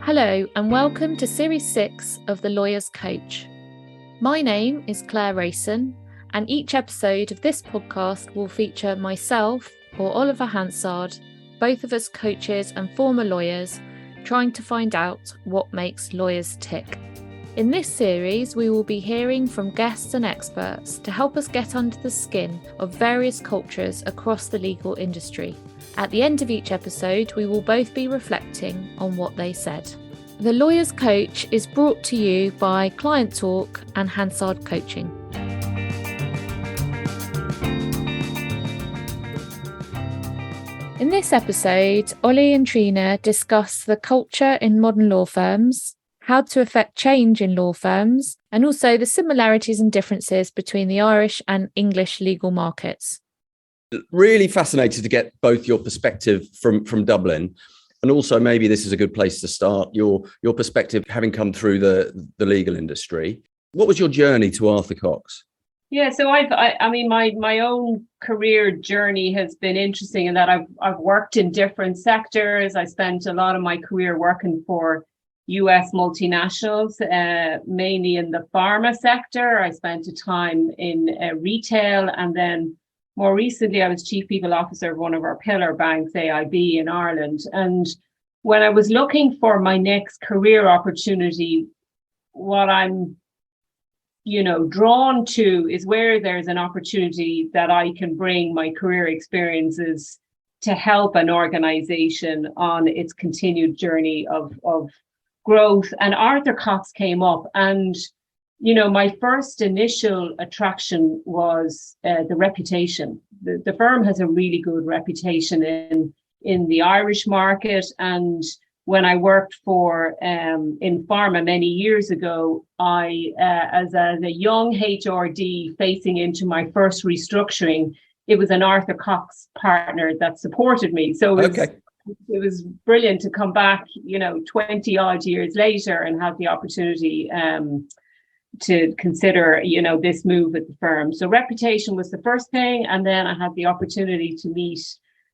Hello and welcome to Series 6 of The Lawyer's Coach. My name is Claire Rayson, and each episode of this podcast will feature myself or Oliver Hansard, both of us coaches and former lawyers, trying to find out what makes lawyers tick. In this series, we will be hearing from guests and experts to help us get under the skin of various cultures across the legal industry. At the end of each episode, we will both be reflecting on what they said. The Lawyer's Coach is brought to you by Client Talk and Hansard Coaching. In this episode, Ollie and Triona discuss the culture in modern law firms, how to affect change in law firms, and also the similarities and differences between the Irish and English legal markets. Really fascinated to get both your perspective from Dublin, and also maybe this is a good place to start, your perspective having come through the legal industry. What was your journey to Arthur Cox? Yeah, so my own career journey has been interesting in that I've worked in different sectors. I spent a lot of my career working for US multinationals, mainly in the pharma sector. I spent a time in retail, and then more recently, I was Chief People Officer of one of our pillar banks, AIB, in Ireland. And when I was looking for my next career opportunity, what I'm drawn to is where there's an opportunity that I can bring my career experiences to help an organization on its continued journey of growth. And Arthur Cox came up, and my first initial attraction was the reputation. The firm has a really good reputation in the Irish market. And when I worked for in pharma many years ago, I, as a young HRD facing into my first restructuring, it was an Arthur Cox partner that supported me. So it was brilliant to come back, 20 odd years later and have the opportunity to consider, this move at the firm. So reputation was the first thing. And then I had the opportunity to meet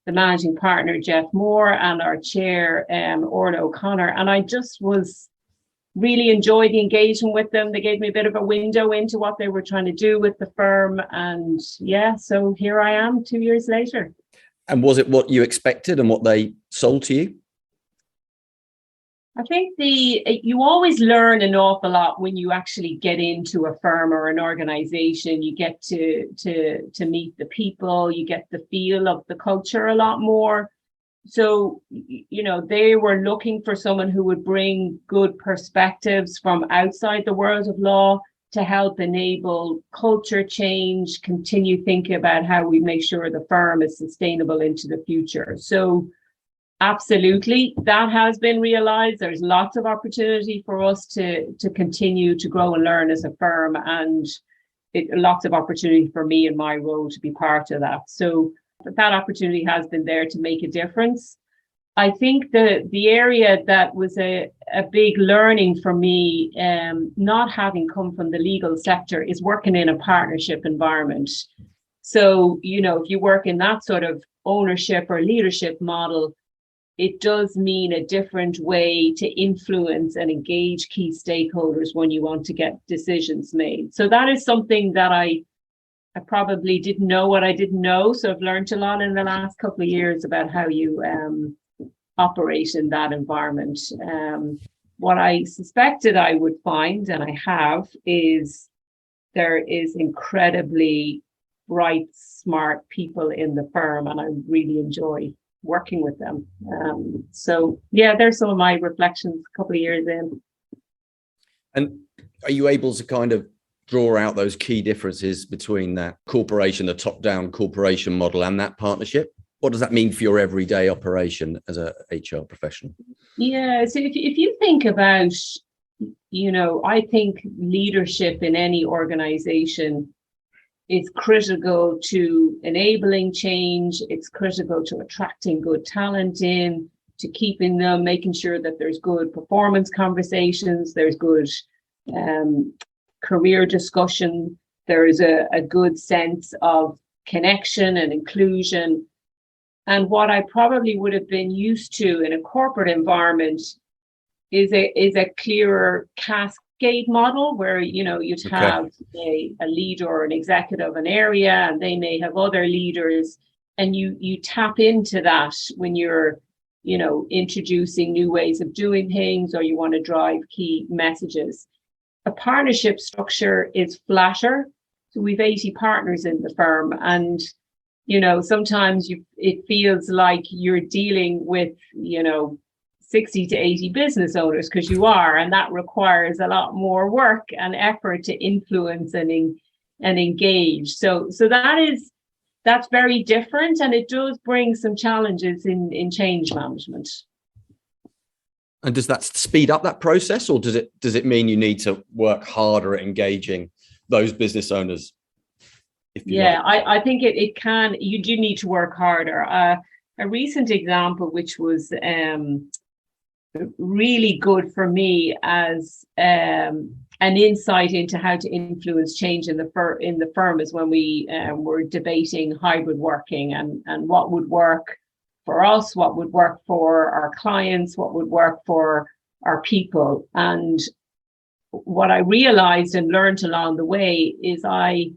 the managing partner, Jeff Moore, and our chair, Orla O'Connor. And I just really enjoyed the engagement with them. They gave me a bit of a window into what they were trying to do with the firm. And so here I am 2 years later. And was it what you expected and what they sold to you? I think you always learn an awful lot when you actually get into a firm or an organization. You get to meet the people, you get the feel of the culture a lot more. So, they were looking for someone who would bring good perspectives from outside the world of law to help enable culture change, continue thinking about how we make sure the firm is sustainable into the future. So absolutely, that has been realized. There's lots of opportunity for us to continue to grow and learn as a firm, and lots of opportunity for me in my role to be part of that. So that opportunity has been there to make a difference. I think the area that was a big learning for me, not having come from the legal sector, is working in a partnership environment. So, if you work in that sort of ownership or leadership model, it does mean a different way to influence and engage key stakeholders when you want to get decisions made. So that is something that I probably didn't know what I didn't know. So I've learned a lot in the last couple of years about how you operate in that environment. What I suspected I would find, and I have, is there is incredibly bright, smart people in the firm, and I really enjoy working with them. There's some of my reflections a couple of years in. And are you able to kind of draw out those key differences between that corporation, the top-down corporation model, and that partnership? What does that mean for your everyday operation as a HR professional? Yeah, so if you think about, I think leadership in any organization is critical to enabling change. It's critical to attracting good talent in, to keeping them, making sure that there's good performance conversations, there's good career discussion, there is a good sense of connection and inclusion. And what I probably would have been used to in a corporate environment a clearer cascade model where, you'd have a leader or an executive an area, and they may have other leaders, and you tap into that when you're, introducing new ways of doing things, or you want to drive key messages. A partnership structure is flatter. So we've 80 partners in the firm, and sometimes it feels like you're dealing with 60 to 80 business owners, because you are, and that requires a lot more work and effort to influence and engage. So that's very different, and it does bring some challenges in change management. And does that speed up that process, or does it mean you need to work harder at engaging those business owners? I think it can. You do need to work harder. A recent example, which was really good for me as an insight into how to influence change in the firm, is when we were debating hybrid working and what would work for us, what would work for our clients, what would work for our people. And what I realized and learned along the way is I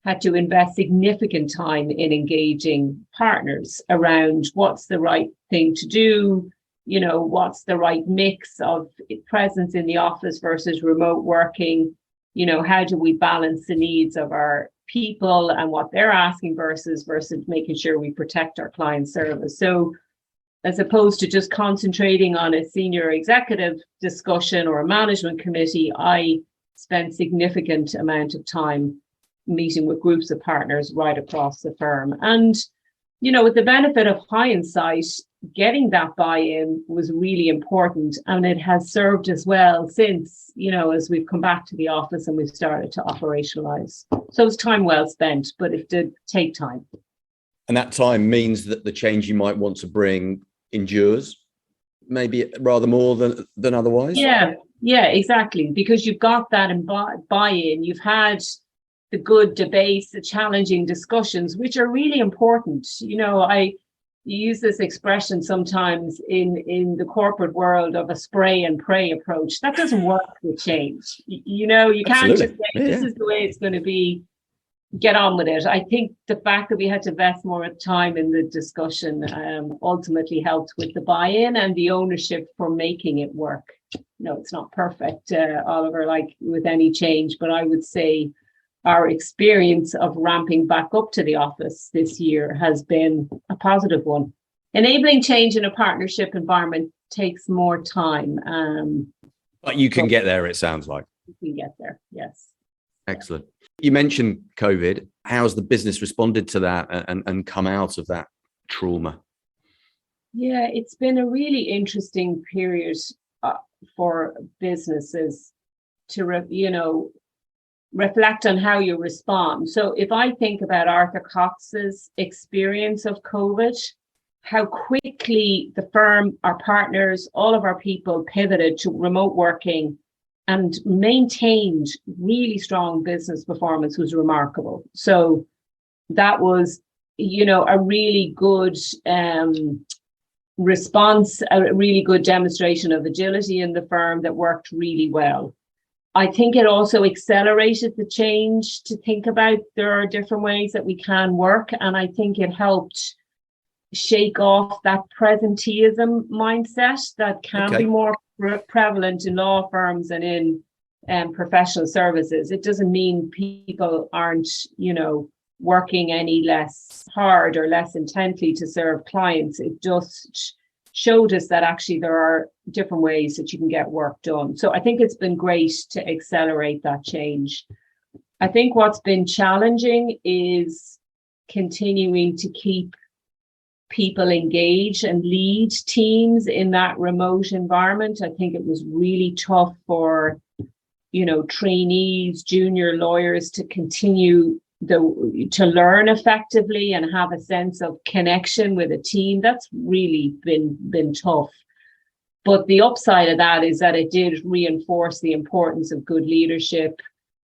had to invest significant time in engaging partners around what's the right thing to do, what's the right mix of presence in the office versus remote working, how do we balance the needs of our people and what they're asking versus making sure we protect our client service. So as opposed to just concentrating on a senior executive discussion or a management committee, I spent significant amount of time meeting with groups of partners right across the firm. And, with the benefit of hindsight, getting that buy-in was really important, and it has served us well since, as we've come back to the office and we've started to operationalize. So it's time well spent, but it did take time. And that time means that the change you might want to bring endures, maybe rather more than otherwise. Yeah, exactly. Because you've got that buy-in, you've had the good debates, the challenging discussions, which are really important. I use this expression sometimes in the corporate world of a spray and pray approach. That doesn't work with change. You can't just say, this is the way it's going to be, get on with it. I think the fact that we had to invest more time in the discussion ultimately helped with the buy-in and the ownership for making it work. It's not perfect, Oliver, like with any change, but I would say our experience of ramping back up to the office this year has been a positive one. Enabling change in a partnership environment takes more time. But you can get there, it sounds like. You can get there, yes. Excellent. You mentioned COVID. How's the business responded to that and come out of that trauma? Yeah, it's been a really interesting period for businesses to, reflect on how you respond. So if I think about Arthur Cox's experience of COVID, how quickly the firm, our partners, all of our people pivoted to remote working and maintained really strong business performance was remarkable. So that was, a really good response, a really good demonstration of agility in the firm that worked really well. I think it also accelerated the change to think about there are different ways that we can work. And I think it helped shake off that presenteeism mindset that can be more prevalent in law firms and in professional services. It doesn't mean people aren't, working any less hard or less intently to serve clients. It just showed us that actually there are different ways that you can get work done. So I think it's been great to accelerate that change. I think what's been challenging is continuing to keep people engaged and lead teams in that remote environment. I think it was really tough for, trainees, junior lawyers to continue to learn effectively and have a sense of connection with a team. That's really been tough. But the upside of that is that it did reinforce the importance of good leadership,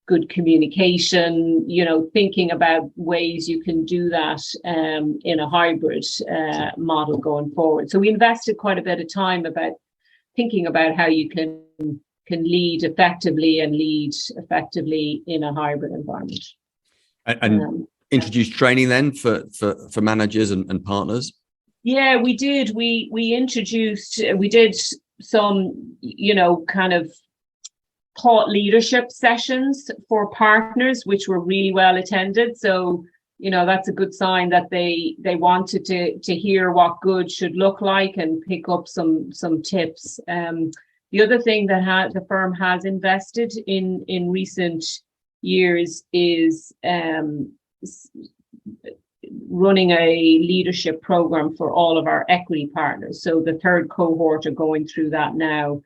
good communication, thinking about ways you can do that in a hybrid model going forward. So we invested quite a bit of time about thinking about how you can lead effectively and lead effectively in a hybrid environment. And introduce training then for managers and partners? Yeah, we did. We did some, kind of thought leadership sessions for partners, which were really well attended. So, that's a good sign that they wanted to hear what good should look like and pick up some tips. The other thing that the firm has invested in recent years is running a leadership program for all of our equity partners. So the third cohort are going through that now.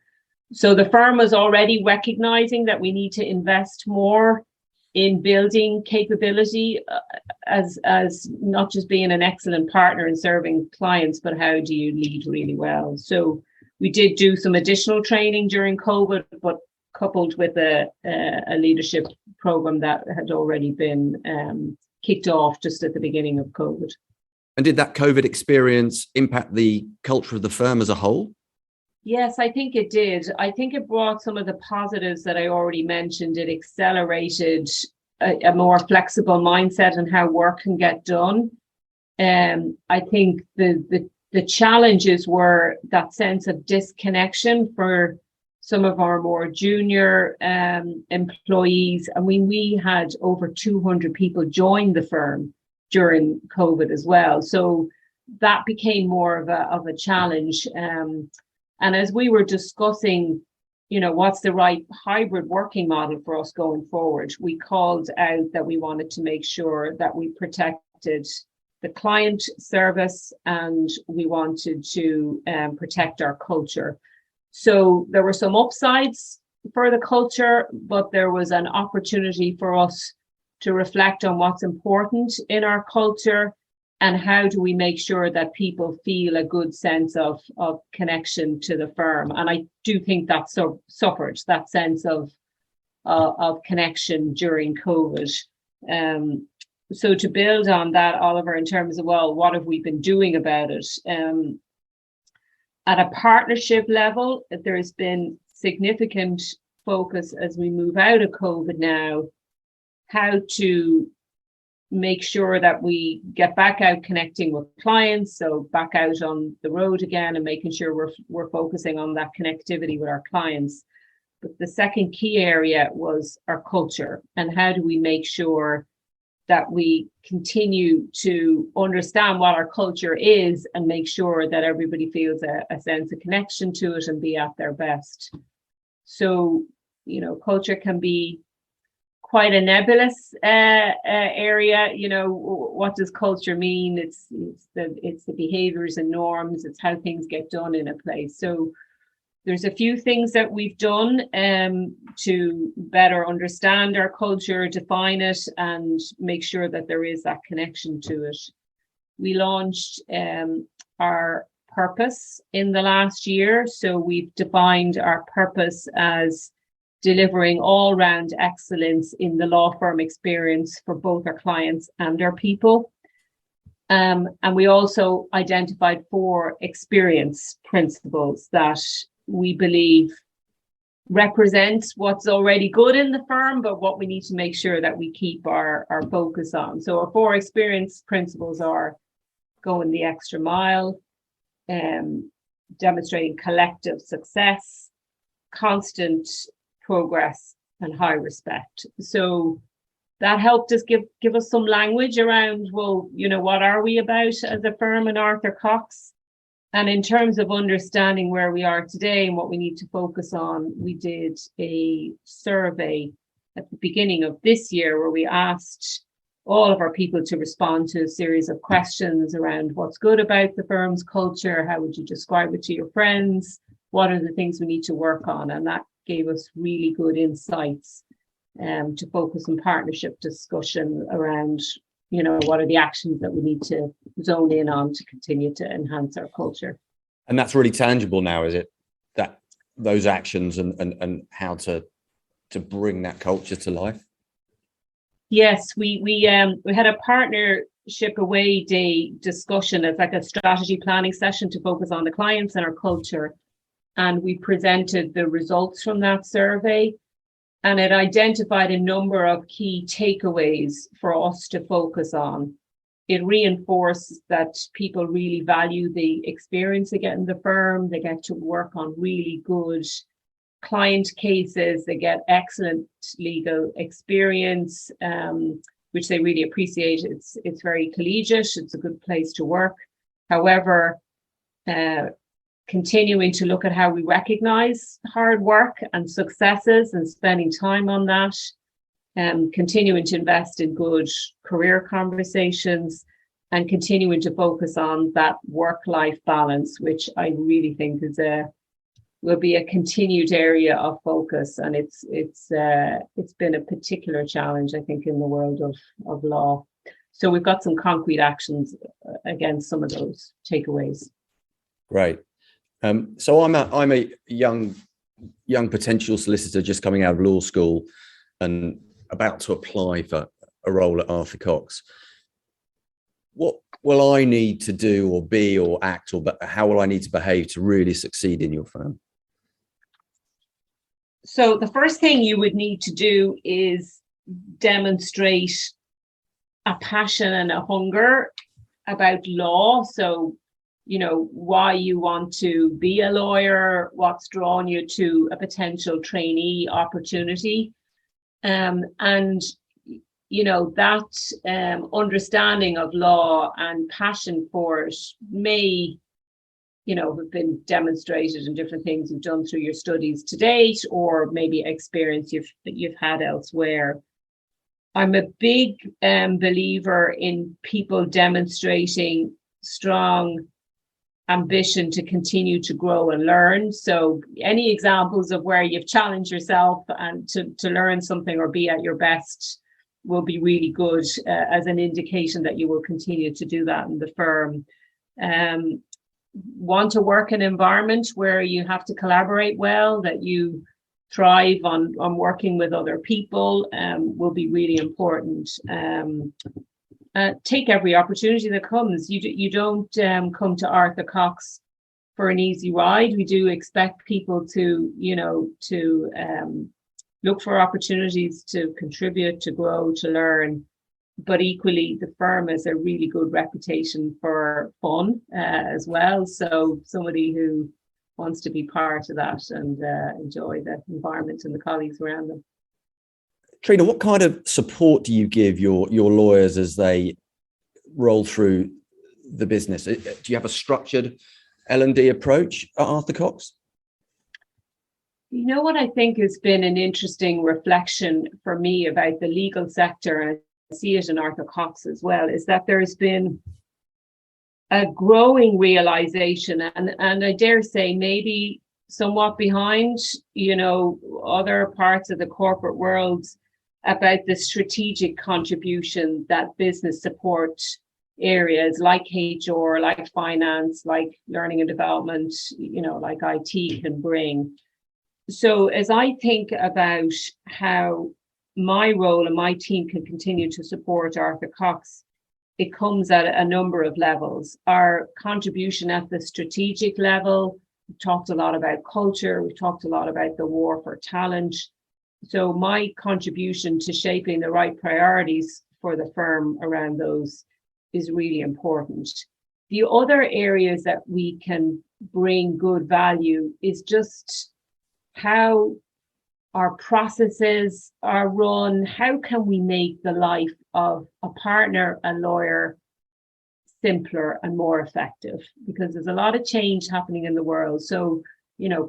So the firm is already recognizing that we need to invest more in building capability as not just being an excellent partner and serving clients, but how do you lead really well? So we did do some additional training during COVID, but coupled with a leadership program that had already been kicked off just at the beginning of COVID. And did that COVID experience impact the culture of the firm as a whole? Yes, I think it did. I think it brought some of the positives that I already mentioned. It accelerated a more flexible mindset and how work can get done. I think the challenges were that sense of disconnection for some of our more junior employees. I mean, we had over 200 people join the firm during COVID as well. So that became more of a challenge. And as we were discussing, what's the right hybrid working model for us going forward, we called out that we wanted to make sure that we protected the client service and we wanted to protect our culture. So there were some upsides for the culture, but there was an opportunity for us to reflect on what's important in our culture and how do we make sure that people feel a good sense of connection to the firm. And I do think that suffered that sense of connection during COVID. So to build on that, Oliver, in terms of, well, what have we been doing about it? At a partnership level, there's been significant focus as we move out of COVID now, how to make sure that we get back out connecting with clients, so back out on the road again and making sure we're focusing on that connectivity with our clients. But the second key area was our culture and how do we make sure that we continue to understand what our culture is and make sure that everybody feels a sense of connection to it and be at their best. So, culture can be quite a nebulous area. What does culture mean? It's the behaviors and norms. It's how things get done in a place. So there's a few things that we've done to better understand our culture, define it, and make sure that there is that connection to it. We launched our purpose in the last year. So we've defined our purpose as delivering all-round excellence in the law firm experience for both our clients and our people. And we also identified 4 experience principles that we believe represent what's already good in the firm, but what we need to make sure that we keep our focus on. So our 4 experience principles are going the extra mile, demonstrating collective success, constant progress, and high respect. So that helped us give us some language around, well, what are we about as a firm in Arthur Cox? And in terms of understanding where we are today and what we need to focus on, we did a survey at the beginning of this year where we asked all of our people to respond to a series of questions around what's good about the firm's culture, how would you describe it to your friends, what are the things we need to work on? And that gave us really good insights to focus on partnership discussion around what are the actions that we need to zone in on to continue to enhance our culture. And that's really tangible now, is it? That those actions and how to bring that culture to life? Yes, we had a partnership away day discussion as like a strategy planning session to focus on the clients and our culture. and we presented the results from that survey, and it identified a number of key takeaways for us to focus on. It reinforces that people really value the experience they get in the firm. They get to work on really good client cases. They get excellent legal experience, which they really appreciate. It's very collegiate. It's a good place to work. However, continuing to look at how we recognize hard work and successes and spending time on that, continuing to invest in good career conversations, and continuing to focus on that work-life balance, which I really think will be a continued area of focus. And it's been a particular challenge, I think, in the world of law. So we've got some concrete actions against some of those takeaways. Great. So I'm a young potential solicitor just coming out of law school and about to apply for a role at Arthur Cox. What will I need to do or be or act, or how will I need to behave to really succeed in your firm? So the first thing you would need to do is demonstrate a passion and a hunger about law. So, why you want to be a lawyer, what's drawn you to a potential trainee opportunity. And that understanding of law and passion for it may, have been demonstrated in different things you've done through your studies to date, or maybe experience you've had elsewhere. I'm a big believer in people demonstrating strong ambition to continue to grow and learn. So any examples of where you've challenged yourself and to learn something or be at your best will be really good as an indication that you will continue to do that in the firm. Want to work in an environment where you have to collaborate well, that you thrive on working with other people will be really important. Take every opportunity that comes. You don't come to Arthur Cox for an easy ride. We do expect people to look for opportunities to contribute, to grow, to learn. But equally, the firm has a really good reputation for fun as well. So somebody who wants to be part of that and enjoy the environment and the colleagues around them. Triona, what kind of support do you give your lawyers as they roll through the business? Do you have a structured L&D approach at Arthur Cox? What I think has been an interesting reflection for me about the legal sector, and I see it in Arthur Cox as well, is that there's been a growing realization, and I dare say maybe somewhat behind, other parts of the corporate world, about the strategic contribution that business support areas like HR, like finance, like learning and development, like IT can bring. So as I think about how my role and my team can continue to support Arthur Cox, it comes at a number of levels. Our contribution at the strategic level, we've talked a lot about culture, we've talked a lot about the war for talent. So my contribution to shaping the right priorities for the firm around those is really important. The other areas that we can bring good value is just how our processes are run. How can we make the life of a partner, a lawyer, simpler and more effective? Because there's a lot of change happening in the world. So,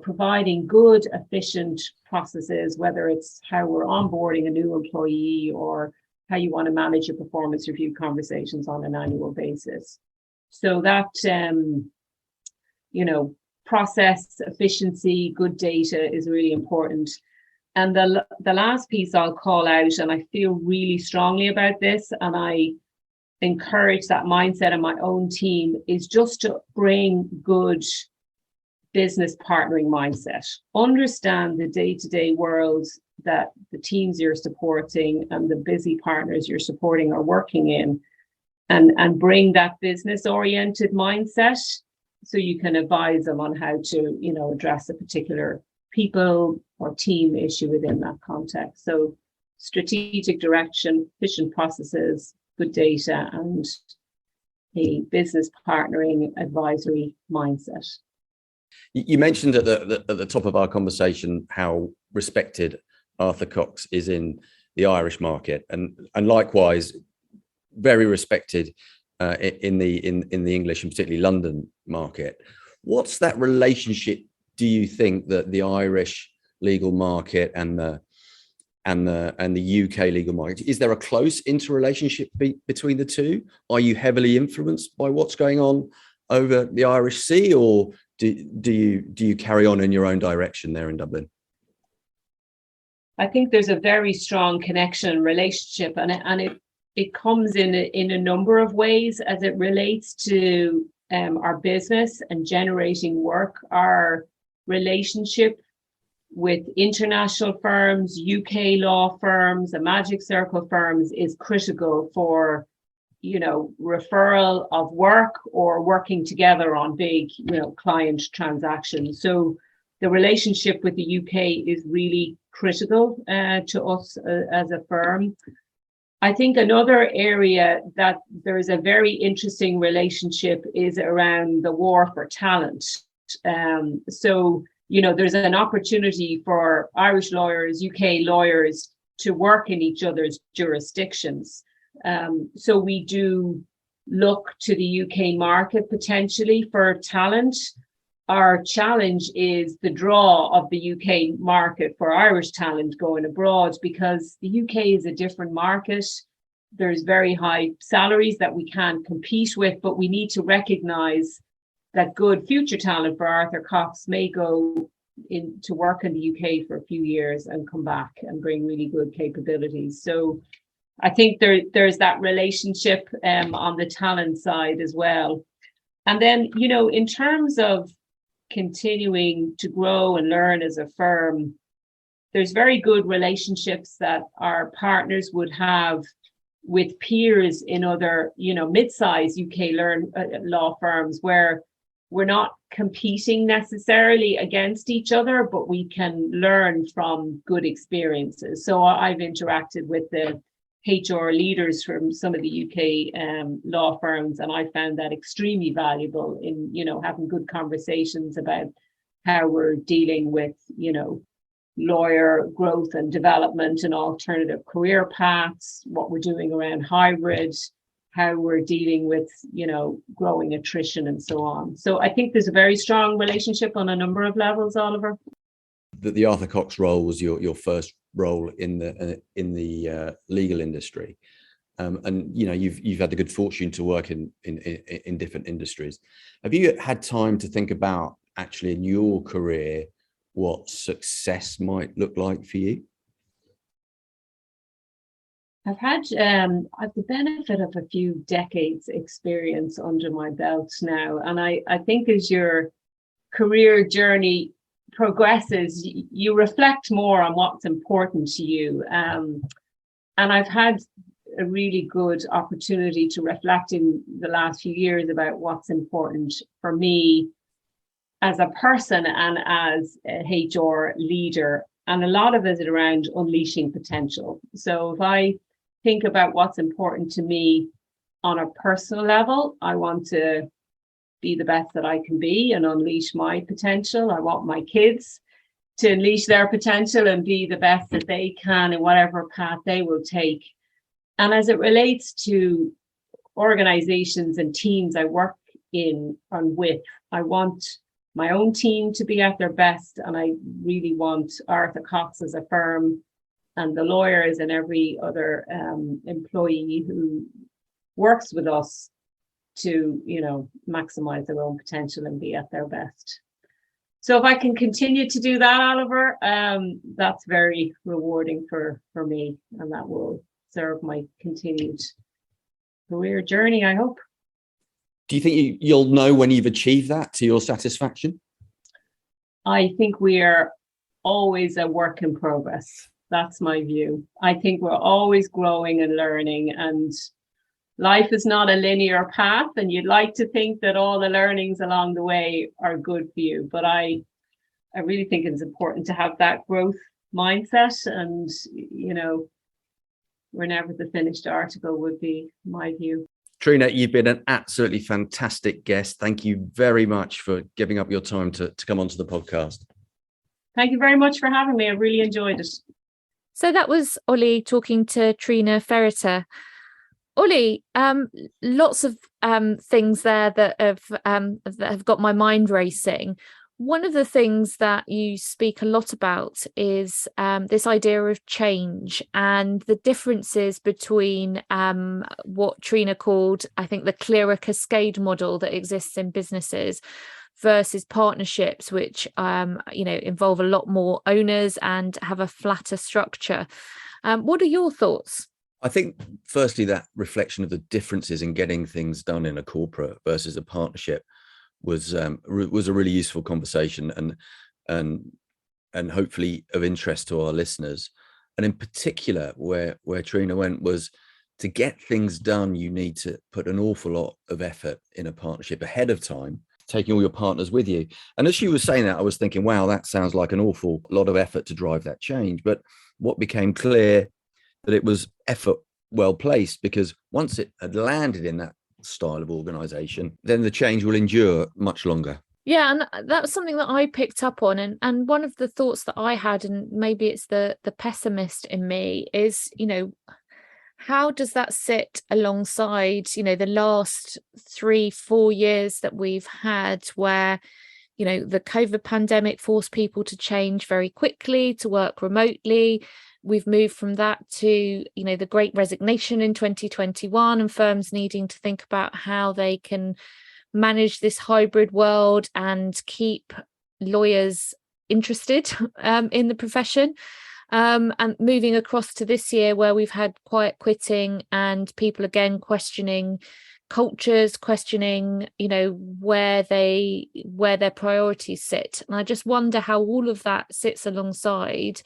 providing good, efficient processes, whether it's how we're onboarding a new employee or how you want to manage your performance review conversations on an annual basis. So that, process efficiency, good data is really important. And the last piece I'll call out, and I feel really strongly about this, and I encourage that mindset in my own team, is just to bring good business partnering mindset. Understand the day-to-day world that the teams you're supporting and the busy partners you're supporting are working in, and bring that business-oriented mindset so you can advise them on how to, address a particular people or team issue within that context. So strategic direction, efficient processes, good data, and a business partnering advisory mindset. You mentioned at the top of our conversation how respected Arthur Cox is in the Irish market, and likewise very respected in the English and particularly London market. What's that relationship, do you think, that the Irish legal market and the UK legal market, is there a close interrelationship between the two? Are you heavily influenced by what's going on over the Irish Sea, or do you carry on in your own direction there in Dublin? I think there's a very strong connection relationship, and it comes in a number of ways as it relates to our business and generating work. Our relationship with international firms, UK law firms, and Magic Circle firms is critical for, referral of work or working together on big, client transactions. So the relationship with the UK is really critical to us as a firm. I think another area that there's a very interesting relationship is around the war for talent. So there's an opportunity for Irish lawyers, UK lawyers to work in each other's jurisdictions. So we do look to the UK market potentially for talent. Our challenge is the draw of the UK market for Irish talent going abroad, because the UK is a different market. There's very high salaries that we can't compete with, but we need to recognize that good future talent for Arthur Cox may go in to work in the UK for a few years and come back and bring really good capabilities. So I think there's that relationship on the talent side as well. And then, in terms of continuing to grow and learn as a firm, there's very good relationships that our partners would have with peers in other, mid-sized UK law firms, where we're not competing necessarily against each other, but we can learn from good experiences. So I've interacted with the HR leaders from some of the UK law firms, and I found that extremely valuable in, having good conversations about how we're dealing with, lawyer growth and development and alternative career paths, what we're doing around hybrid, how we're dealing with, growing attrition and so on. So I think there's a very strong relationship on a number of levels, Oliver. The Arthur Cox role was your first role in the legal industry, and you've had the good fortune to work in different industries. Have you had time to think about actually in your career what success might look like for you? I've the benefit of a few decades experience under my belt now, and I think as your career journey progresses, you reflect more on what's important to you. And I've had a really good opportunity to reflect in the last few years about what's important for me as a person and as a HR leader. And a lot of it is around unleashing potential. So if I think about what's important to me on a personal level, I want to be the best that I can be and unleash my potential. I want my kids to unleash their potential and be the best that they can in whatever path they will take. And as it relates to organizations and teams I work in and with, I want my own team to be at their best. And I really want Arthur Cox as a firm and the lawyers and every other employee who works with us to, maximize their own potential and be at their best. So if I can continue to do that, Oliver, that's very rewarding for me, and that will serve my continued career journey, I hope. Do you think you'll know when you've achieved that to your satisfaction? I think we are always a work in progress. That's my view. I think we're always growing and learning, and life is not a linear path, and you'd like to think that all the learnings along the way are good for you. But I really think it's important to have that growth mindset, and we're never the finished article, would be my view. Triona, you've been an absolutely fantastic guest. Thank you very much for giving up your time to come onto the podcast. Thank you very much for having me. I really enjoyed it. So that was Ollie talking to Triona Ferriter. Ollie, lots of things there that have got my mind racing. One of the things that you speak a lot about is this idea of change and the differences between what Triona called, I think, the clearer cascade model that exists in businesses versus partnerships, which involve a lot more owners and have a flatter structure. What are your thoughts? I think, firstly, that reflection of the differences in getting things done in a corporate versus a partnership was a really useful conversation and hopefully of interest to our listeners. And in particular, where Triona went was to get things done, you need to put an awful lot of effort in a partnership ahead of time, taking all your partners with you. And as she was saying that, I was thinking, wow, that sounds like an awful lot of effort to drive that change. But what became clear, that it was effort well placed, because once it had landed in that style of organization, then the change will endure much longer. Yeah, and that was something that I picked up on, and one of the thoughts that I had, and maybe it's the pessimist in me, is how does that sit alongside the last 3-4 years that we've had, where the COVID pandemic forced people to change very quickly, to work remotely. We've moved from that to, the Great Resignation in 2021, and firms needing to think about how they can manage this hybrid world and keep lawyers interested in the profession. And moving across to this year, where we've had quiet quitting and people again questioning cultures, questioning, where their priorities sit. And I just wonder how all of that sits alongside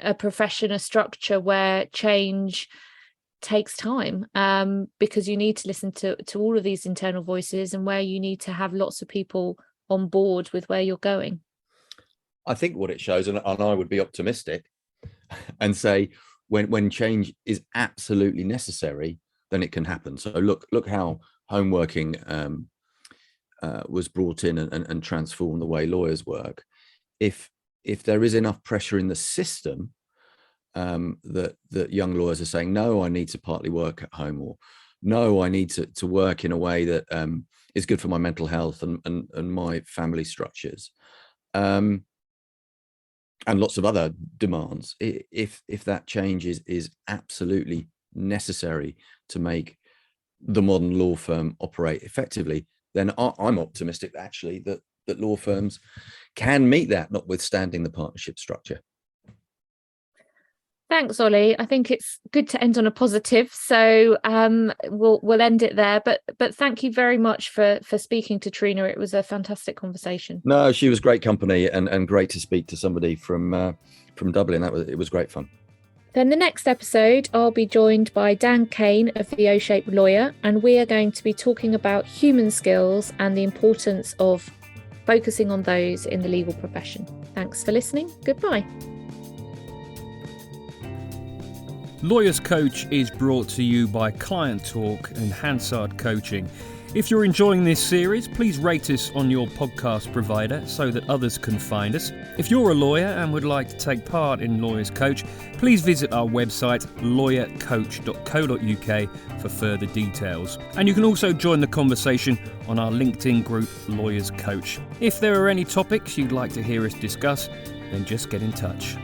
a profession, a structure where change takes time, because you need to listen to all of these internal voices, and where you need to have lots of people on board with where you're going. I think what it shows, and I would be optimistic and say when change is absolutely necessary, then it can happen. So look how home working was brought in and transformed the way lawyers work. If there is enough pressure in the system, that young lawyers are saying, no, I need to partly work at home, or no, I need to work in a way that is good for my mental health and my family structures, and lots of other demands. If that change is absolutely necessary to make the modern law firm operate effectively, then I'm optimistic actually that law firms can meet that, notwithstanding the partnership structure. Thanks, Ollie. I think it's good to end on a positive, so we'll end it there. But thank you very much for speaking to Triona. It was a fantastic conversation. No, she was great company, and great to speak to somebody from Dublin. It was great fun. Then the next episode, I'll be joined by Dan Kane of the O-Shaped Lawyer, and we are going to be talking about human skills and the importance of focusing on those in the legal profession. Thanks for listening. Goodbye. Lawyers Coach is brought to you by Client Talk and Hansard Coaching. If you're enjoying this series, please rate us on your podcast provider so that others can find us. If you're a lawyer and would like to take part in Lawyers Coach, please visit our website lawyercoach.co.uk for further details. And you can also join the conversation on our LinkedIn group Lawyers Coach. If there are any topics you'd like to hear us discuss, then just get in touch.